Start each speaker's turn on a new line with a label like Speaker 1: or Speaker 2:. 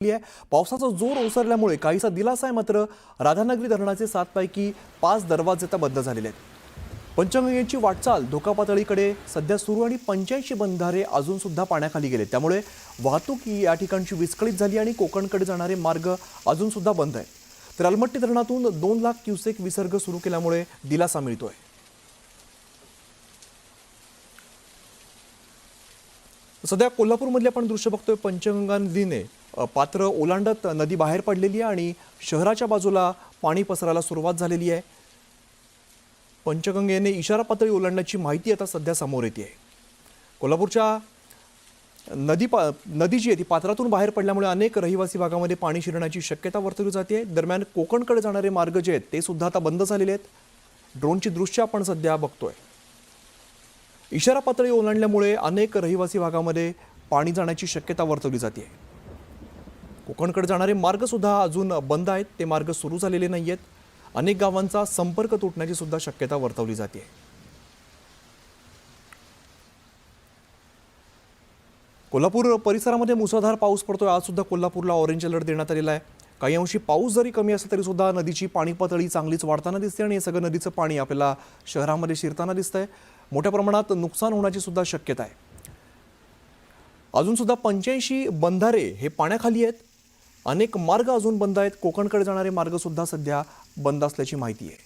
Speaker 1: पावसाचा जोर ओसरल्यामुळे काहीसा दिलासा आहे, मात्र राधानगरी धरणाचे 7 पैकी 5 दरवाजे आता बंद झालेले आहेत। पंचगंगेची वाटचाल धोकापातळीकडे सध्या सुरू आणि 85 बंधारे अजून सुद्धा पाण्याखाली गेले, त्यामुळे वाहतूक या ठिकाणची विस्कळीत झाली आणि कोकणकडे जाणारे मार्ग अजून सुद्धा बंद आहेत। तर अलमट्टी धरणातून 2 लाख क्युसेक विसर्ग सुरू केल्यामुळे दिलासा मिळतोय। सध्या कोल्हापूरमधले आपण दृश्य बघतोय। पंचगंगा नदीने पात्र ओलांडत नदी बाहेर पडलेली आहे आणि शहराच्या बाजूला पाणी पसरायला सुरुवात झालेली आहे। पंचगंगेने इशारा पातळी ओलांडण्याची माहिती आता सध्या समोर येते आहे। कोल्हापूरच्या नदी जी आहे ती पात्रातून बाहेर पडल्यामुळे अनेक रहिवासी भागामध्ये पाणी शिरण्याची शक्यता वर्तवली जाते। दरम्यान कोकणकडे जाणारे मार्ग जे आहेत ते सुद्धा आता बंद झालेले आहेत। ड्रोनची दृश्य आपण सध्या बघतोय। इशारा पातळी ओलांडल्यामुळे अनेक रहिवासी भागामध्ये पाणी जाण्याची शक्यता वर्तवली जाते। कोकणकडे जाणारे मार्ग सुद्धा अजून बंद आहेत, ते मार्ग सुरू झालेले नाहीयेत। अनेक गावांचा संपर्क तुटण्याची सुद्धा शक्यता वर्तवली जाते। कोल्हापूर परिसरामध्ये मुसळधार पाऊस पडतोय। आज सुद्धा कोल्हापूरला ऑरेंज अलर्ट देण्यात आलेला आहे। काही अंशी पाऊस जरी कमी असला तरी सुद्धा नदीची पाणी पातळी चांगलीच वाढताना दिसते आणि हे सगळं नदीचं पाणी आपल्याला शहरामध्ये शिरताना दिसतंय। मोठ्या प्रमाणात नुकसान होण्याची सुद्धा शक्यता आहे। अजून सुद्धा 85 बंधारे हे पाण्याखाली आहेत। अनेक मार्ग अजून बंद आहेत। कोकणकडे जाणारे मार्ग सुद्धा सध्या बंद असल्याची माहिती आहे।